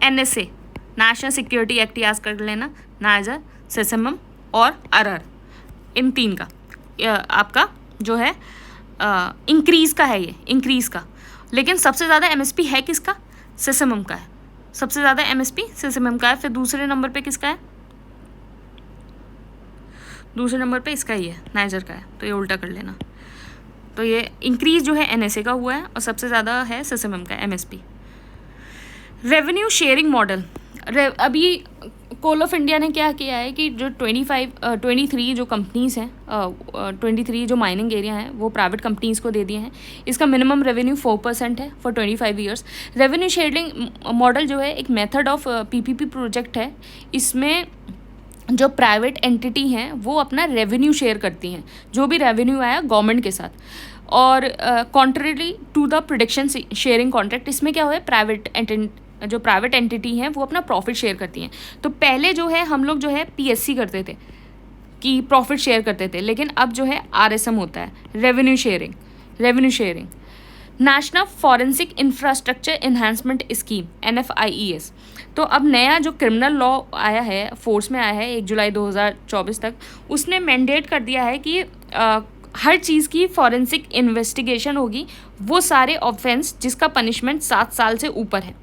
NSA नेशनल सिक्योरिटी एक्ट याद कर लेना, नाइजर, सेसमम और अरहर, इन 3 का आपका जो है इंक्रीज़ का है, ये इंक्रीज़ का। लेकिन सबसे ज़्यादा MSP है किसका? सेसमम का है, सबसे ज़्यादा MSP सेसमम का है। फिर दूसरे नंबर पे किसका है? दूसरे नंबर पे इसका ही है, नाइजर का है। तो ये उल्टा कर लेना। तो ये इंक्रीज़ जो है NSA का हुआ है, और सबसे ज़्यादा है सेसमम का MSP। रेवेन्यू शेयरिंग मॉडल, अभी कोल ऑफ इंडिया ने क्या किया है कि जो 23 जो कंपनीज़ हैं, 23 जो माइनिंग एरिया हैं वो प्राइवेट कंपनीज़ को दे दिए हैं। इसका मिनिमम रेवेन्यू 4% है for 25 years. Revenue sharing model जो है एक मेथड ऑफ PPP प्रोजेक्ट है। इसमें जो प्राइवेट एंटिटी हैं वो अपना रेवेन्यू शेयर करती हैं, जो भी रेवेन्यू आया गवर्नमेंट के साथ। और contrary to the production sharing contract, इसमें क्या हुआ है जो प्राइवेट एंटिटी हैं वो अपना प्रॉफिट शेयर करती हैं। तो पहले जो है हम लोग जो है PSC करते थे कि प्रॉफिट शेयर करते थे, लेकिन अब जो है RSM होता है, revenue sharing. National forensic infrastructure enhancement scheme NFIES। तो अब नया जो क्रिमिनल लॉ आया है, फोर्स में आया है 1 जुलाई 2024 तक, उसने मैंडेट कर दिया है कि हर चीज़ की फॉरेंसिक इन्वेस्टिगेशन होगी। वो सारे ऑफेंस जिसका पनिशमेंट 7 साल से ऊपर है,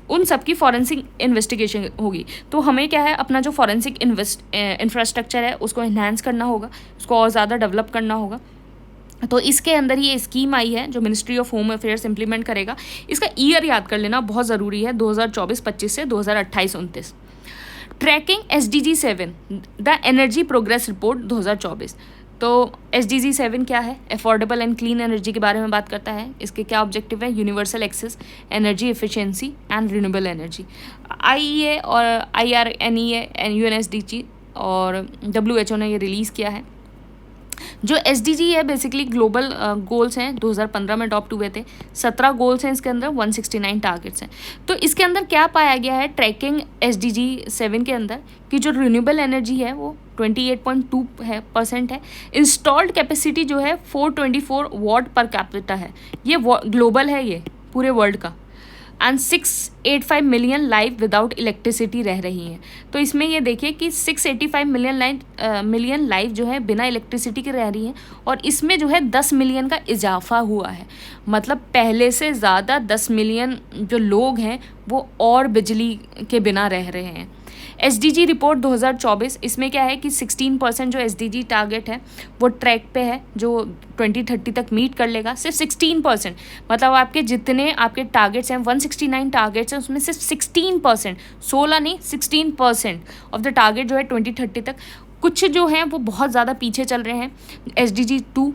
उन सब की फॉरेंसिक इन्वेस्टिगेशन होगी। तो हमें क्या है, अपना जो फॉरेंसिक इंफ्रास्ट्रक्चर है उसको इन्हांस करना होगा, उसको और ज़्यादा डेवलप करना होगा। तो इसके अंदर ये स्कीम आई है जो ministry of home affairs implement करेगा। इसका ईयर याद कर लेना बहुत ज़रूरी है, 2024-25 से 2028-29। Tracking SDG 7 the energy progress report 2024। तो SDG 7 क्या है? अफोर्डेबल एंड क्लीन एनर्जी के बारे में बात करता है। इसके क्या ऑब्जेक्टिव है? Universal access, energy efficiency and renewable energy. IEA और IRNEA UNSDG और WHO ने ये रिलीज़ किया है। जो SDG है बेसिकली ग्लोबल गोल्स हैं, 2015 में अडॉप्ट हुए थे। 17 गोल्स हैं इसके अंदर, 169 टारगेट्स हैं। तो इसके अंदर क्या पाया गया है ट्रैकिंग SDG 7 के अंदर कि जो रिन्यूएबल एनर्जी है वो 28.2% है। इंस्टॉल्ड कैपेसिटी जो है 424 वॉट पर कैपिटा है, ये ग्लोबल है, ये पूरे वर्ल्ड का। And 685 million life without electricity रह रही हैं। तो इसमें ये देखिए कि 685 मिलियन लाइफ जो है बिना इलेक्ट्रिसिटी के रह रही हैं, और इसमें जो है 10 मिलियन का इजाफा हुआ है। मतलब पहले से ज़्यादा 10 मिलियन जो लोग हैं वो और बिजली के बिना रह रहे हैं। SDG रिपोर्ट 2024, इसमें क्या है कि 16% जो SDG टारगेट है वो ट्रैक पे है, जो 2030 तक मीट कर लेगा। सिर्फ 16%, मतलब आपके जितने आपके टारगेट्स हैं 169 टारगेट्स हैं, उसमें सिर्फ 16%, 16 नहीं 16% ऑफ द टारगेट जो है 2030 तक। कुछ जो हैं वो बहुत ज़्यादा पीछे चल रहे हैं। SDG 2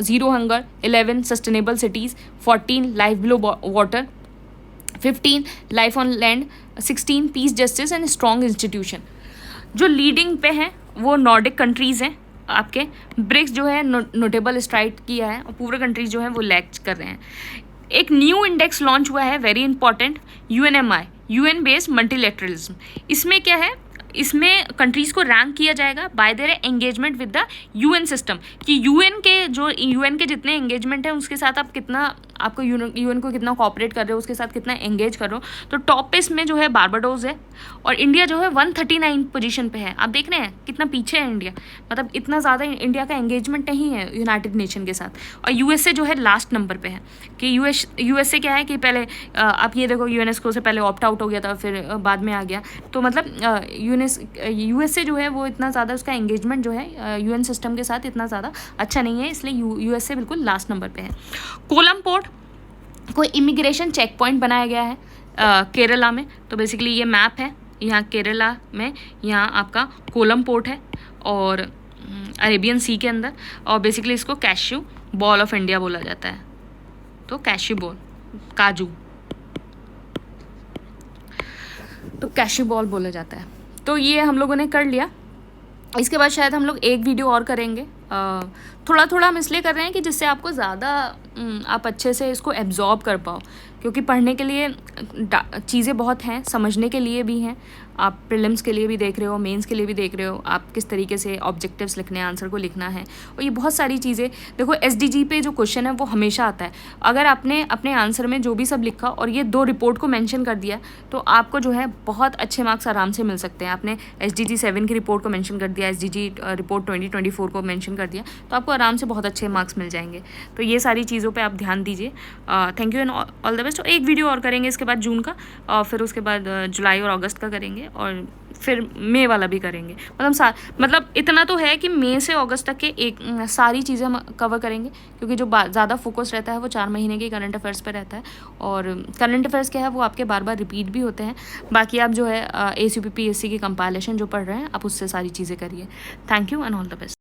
zero hunger, 11 sustainable cities, 14 life below water, 15 life on land, 16 piece justice and strong institution. जो लीडिंग पे हैं वो नॉर्डिक कंट्रीज़ हैं आपके। ब्रिक्स जो है नोटेबल स्ट्राइड किया है, और पूरे कंट्रीज जो हैं वो लैग कर रहे हैं। एक न्यू इंडेक्स लॉन्च हुआ है, very important, UNMI, UN based multilateralism. इसमें क्या है, इसमें कंट्रीज़ को रैंक किया जाएगा bye there engagement with the UN system, कि UN के जितने एंगेजमेंट हैं उसके साथ आप कितना, आपको UN को कितना कोऑपरेट कर रहे हो, उसके साथ कितना एंगेज कर रहे हो। तो टॉप पे इसमें जो है बारबाडोस है, और इंडिया जो है 139 पोजीशन पे है। आप देख रहे हैं कितना पीछे है इंडिया, मतलब इतना ज़्यादा इंडिया का एंगेजमेंट नहीं है यूनाइटेड नेशन के साथ। और USA जो है लास्ट नंबर पे है, कि USA क्या है कि पहले आप ये देखो UNESCO से पहले ऑप्ट आउट हो गया था, फिर बाद में आ गया। तो मतलब USA जो है वो इतना ज़्यादा उसका एंगेजमेंट जो है UN सिस्टम के साथ इतना ज़्यादा अच्छा नहीं है, इसलिए USA बिल्कुल लास्ट नंबर पे है। कोलम पोर्ट को इमिग्रेशन चेक पॉइंट बनाया गया है केरला में। तो बेसिकली ये मैप है, यहाँ केरला में यहाँ आपका कोलम पोर्ट है, और अरेबियन सी के अंदर, और बेसिकली इसको कैश्यू बॉल ऑफ इंडिया बोला जाता है। तो कैश्यू बॉल, काजू, तो कैश्यू बॉल बोला जाता है। तो ये हम लोगों ने कर लिया। इसके बाद शायद हम लोग एक वीडियो और करेंगे। थोड़ा थोड़ा हम इसलिए कर रहे हैं कि जिससे आपको ज़्यादा आप अच्छे से इसको एब्जॉर्ब कर पाओ, क्योंकि पढ़ने के लिए चीज़ें बहुत हैं, समझने के लिए भी हैं। आप प्रीलिम्स के लिए भी देख रहे हो, मेंस के लिए भी देख रहे हो, आप किस तरीके से ऑब्जेक्टिव्स लिखने हैं, आंसर को लिखना है, और ये बहुत सारी चीज़ें। देखो SDG पे जो क्वेश्चन है वो हमेशा आता है। अगर आपने अपने आंसर में जो भी सब लिखा और ये 2 रिपोर्ट को मेंशन कर दिया, तो आपको जो है बहुत अच्छे मार्क्स आराम से मिल सकते हैं। आपने SDG 7 की रिपोर्ट को मेंशन कर दिया, SDG रिपोर्ट 2024 को मेंशन कर दिया, तो आपको आराम से बहुत अच्छे मार्क्स मिल जाएंगे। तो ये सारी चीज़ों पर आप ध्यान दीजिए। Thank you and all the best. एक वीडियो और करेंगे इसके बाद जून का, और फिर उसके बाद जुलाई और अगस्त का करेंगे, और फिर मई वाला भी करेंगे। मतलब इतना तो है कि मई से अगस्त तक के एक सारी चीज़ें हम कवर करेंगे, क्योंकि जो ज़्यादा फोकस रहता है वो 4 महीने के करंट अफेयर्स पर रहता है, और करंट अफेयर्स क्या है वो आपके बार बार रिपीट भी होते हैं। बाकी आप जो है ACPPSC की कंपाइलेशन जो पढ़ रहे हैं आप उससे सारी चीज़ें करिए। Thank you and all the best.